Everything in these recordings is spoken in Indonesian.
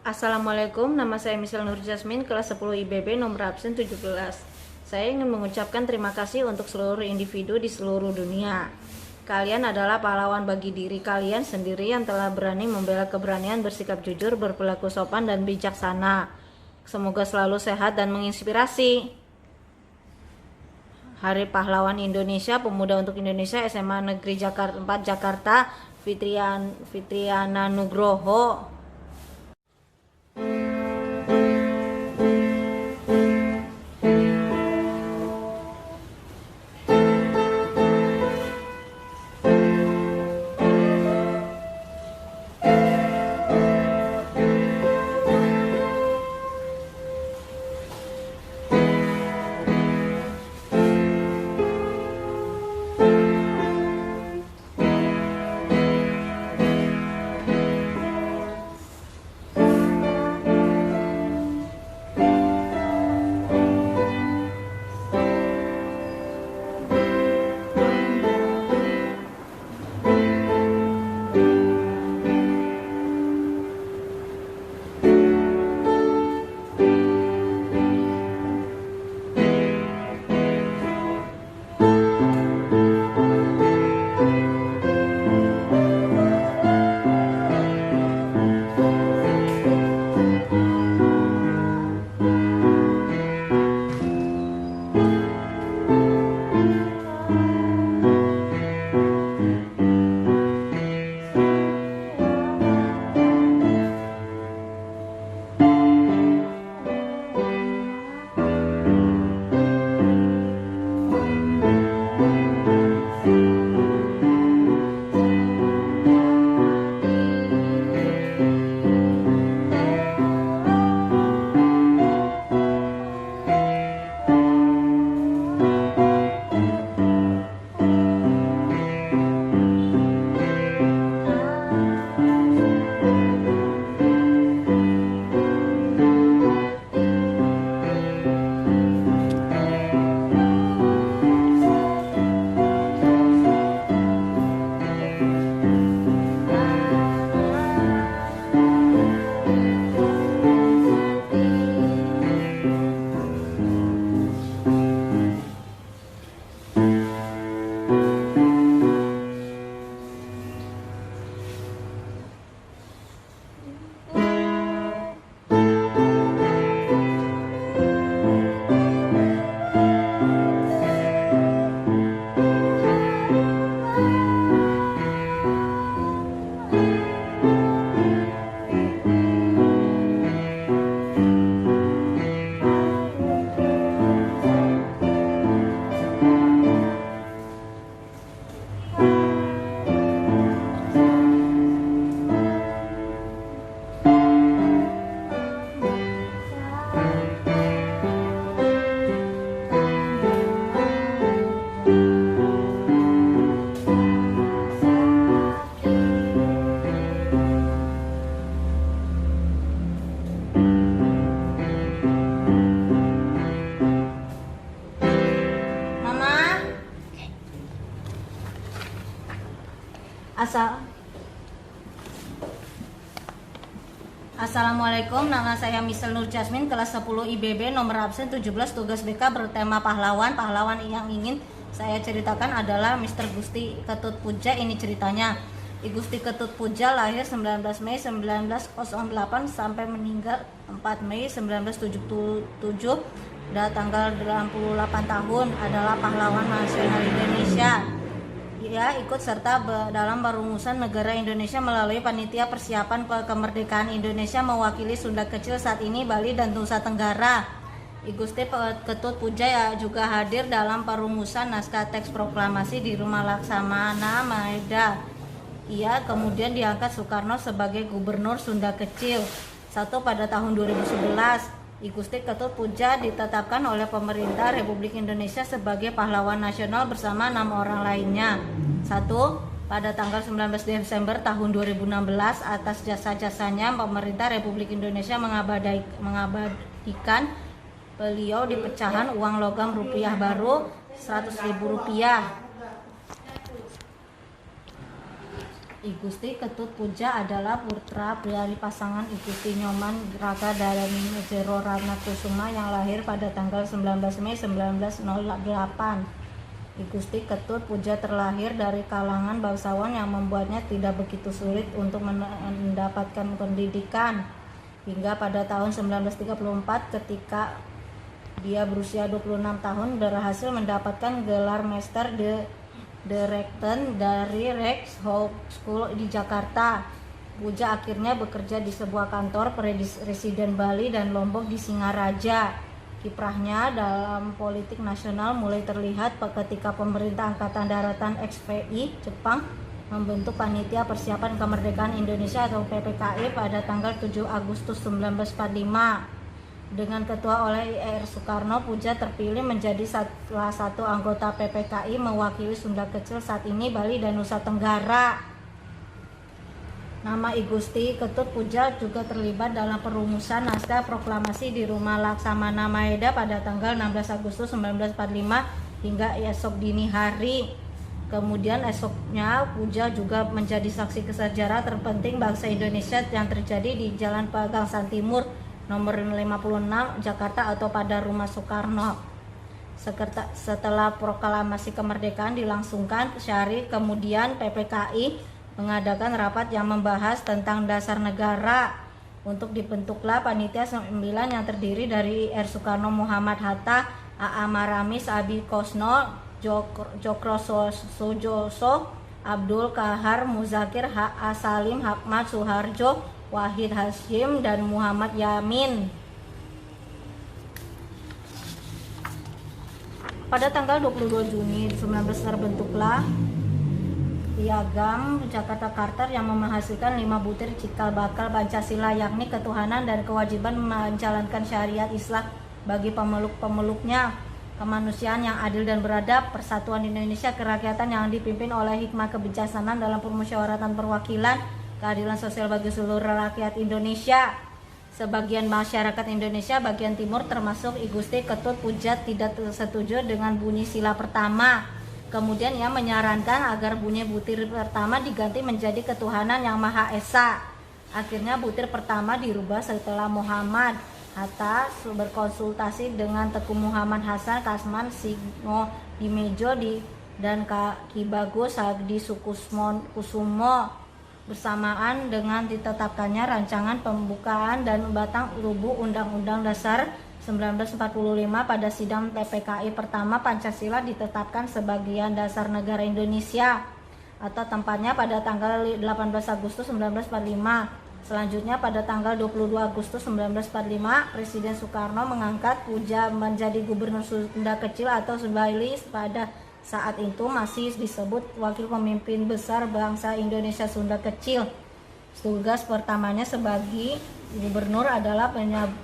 Assalamualaikum, nama saya Michelle Nur Jasmine, kelas 10 IBB, nomor absen 17. Saya ingin mengucapkan terima kasih untuk seluruh individu di seluruh dunia. Kalian adalah pahlawan bagi diri kalian sendiri yang telah berani membela keberanian, bersikap jujur, berperilaku sopan dan bijaksana. Semoga selalu sehat dan menginspirasi. Hari Pahlawan Indonesia, Pemuda untuk Indonesia, SMA Negeri Jakarta 4 Jakarta, Fitriana Nugroho. Assalamualaikum, nama saya Michelle Nur Jasmine, kelas 10 IBB, nomor absen 17, tugas BK bertema pahlawan. Pahlawan yang ingin saya ceritakan adalah Mr. Gusti Ketut Puja. Ini ceritanya. I Gusti Ketut Puja lahir 19 Mei 1908 sampai meninggal 4 Mei 1977. Pada tanggal 88 tahun, adalah pahlawan nasional Indonesia. Ia ikut serta dalam perumusan negara Indonesia melalui panitia persiapan kemerdekaan Indonesia, mewakili Sunda Kecil saat ini, Bali dan Nusa Tenggara. I Gusti Ketut Puja juga hadir dalam perumusan naskah teks proklamasi di Rumah Laksamana Maeda. Ia kemudian diangkat Soekarno sebagai Gubernur Sunda Kecil. Pada tahun 2011, I Gusti Ketut Puja ditetapkan oleh pemerintah Republik Indonesia sebagai pahlawan nasional bersama 6 orang lainnya. Pada tanggal 19 Desember tahun 2016, atas jasa-jasanya pemerintah Republik Indonesia mengabadikan beliau di pecahan uang logam rupiah baru Rp100.000. I Gusti Ketut Puja adalah putra dari pasangan I Gusti Nyoman Raka dan Jero Ratna Kusuma yang lahir pada tanggal 19 Mei 1908. I Gusti Ketut Puja terlahir dari kalangan bangsawan yang membuatnya tidak begitu sulit untuk mendapatkan pendidikan. Hingga pada tahun 1934 ketika dia berusia 26 tahun berhasil mendapatkan gelar Master de Rechten dari Rijkshogeschool di Jakarta. Puja akhirnya bekerja di sebuah kantor presiden Bali dan Lombok di Singaraja. Kiprahnya dalam politik nasional mulai terlihat ketika pemerintah Angkatan Daratan XPI Jepang membentuk Panitia Persiapan Kemerdekaan Indonesia atau PPKI pada tanggal 7 Agustus 1945. Dengan ketua oleh Ir Soekarno, Puja terpilih menjadi salah satu anggota PPKI mewakili Sunda Kecil saat ini Bali dan Nusa Tenggara. Nama I Gusti Ketut Puja juga terlibat dalam perumusan naskah proklamasi di Rumah Laksamana Maeda pada tanggal 16 Agustus 1945 hingga esok dini hari. Kemudian esoknya Puja juga menjadi saksi kesejarah terpenting bangsa Indonesia yang terjadi di Jalan Pagangsan Timur nomor 56 Jakarta atau pada Rumah Soekarno. Setelah proklamasi kemerdekaan dilangsungkan sehari kemudian PPKI mengadakan rapat yang membahas tentang dasar negara. Untuk dibentuklah Panitia 9 yang terdiri dari Ir Soekarno, Muhammad Hatta, A.A. Maramis, Abi Kosno, Jokro Sujoso, Abdul Kahar Muzakir, H.A. Salim, Ahmad Suharjo, Wahid Hasyim, dan Muhammad Yamin. Pada tanggal 22 Juni 19 terbentuklah Piagam Jakarta Charter yang menghasilkan 5 butir cikal bakal Pancasila, yakni ketuhanan dan kewajiban menjalankan syariat Islam bagi pemeluk-pemeluknya, kemanusiaan yang adil dan beradab, persatuan Indonesia, kerakyatan yang dipimpin oleh hikmah kebijaksanaan dalam permusyawaratan perwakilan, keadilan sosial bagi seluruh rakyat Indonesia. Sebagian masyarakat Indonesia bagian timur termasuk I Gusti Ketut Puja tidak setuju dengan bunyi sila pertama. Kemudian ia menyarankan agar bunyi butir pertama diganti menjadi ketuhanan yang Maha Esa. Akhirnya butir pertama dirubah setelah Muhammad Hatta berkonsultasi dengan Teguh Muhammad Hasan Kasman Signo Dimejo dan Ki Bagus Hadi Kusumo. Bersamaan dengan ditetapkannya rancangan pembukaan dan batang tubuh Undang-Undang Dasar 1945 pada sidang PPKI pertama, Pancasila ditetapkan sebagai dasar negara Indonesia atau tempatnya pada tanggal 18 Agustus 1945. Selanjutnya pada tanggal 22 Agustus 1945 Presiden Soekarno mengangkat Puja menjadi Gubernur Sunda Kecil atau Bali. Pada saat itu masih disebut Wakil Pemimpin Besar Bangsa Indonesia Sunda Kecil. Tugas pertamanya sebagai gubernur adalah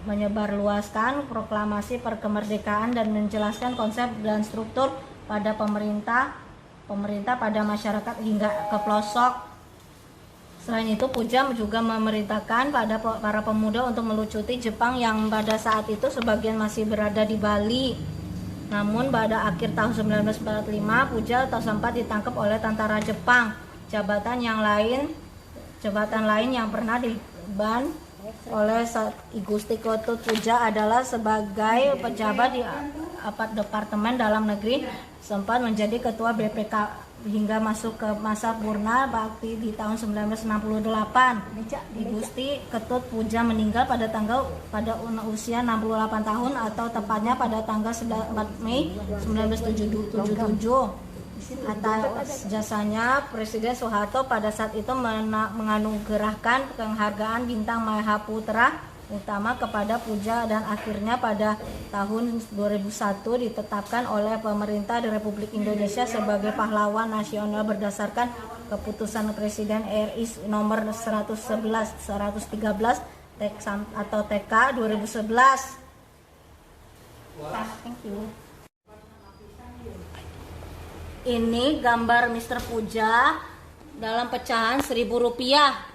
menyebarluaskan proklamasi kemerdekaan dan menjelaskan konsep dan struktur pada pemerintah pada masyarakat hingga ke pelosok. Selain itu, Puja juga memerintahkan pada para pemuda untuk melucuti Jepang yang pada saat itu sebagian masih berada di Bali. Namun pada akhir tahun 1945 Puja sempat ditangkap oleh tentara Jepang. Jabatan lain yang pernah diban oleh I Gusti Ketut Puja adalah sebagai pejabat di Departemen Dalam Negeri, sempat menjadi ketua BPK hingga masuk ke masa purna bakti di tahun 1968. I Gusti Ketut Puja meninggal pada usia 68 tahun atau tepatnya pada tanggal 4 Mei 1977. Atas jasanya Presiden Soeharto pada saat itu menganugerahkan penghargaan Bintang Mahaputra utama kepada Puja dan akhirnya pada tahun 2001 ditetapkan oleh pemerintah Republik Indonesia sebagai pahlawan nasional berdasarkan keputusan Presiden RI nomor 113 atau TK 2011. Thank you. Ini gambar Mr. Puja dalam pecahan Rp1.000.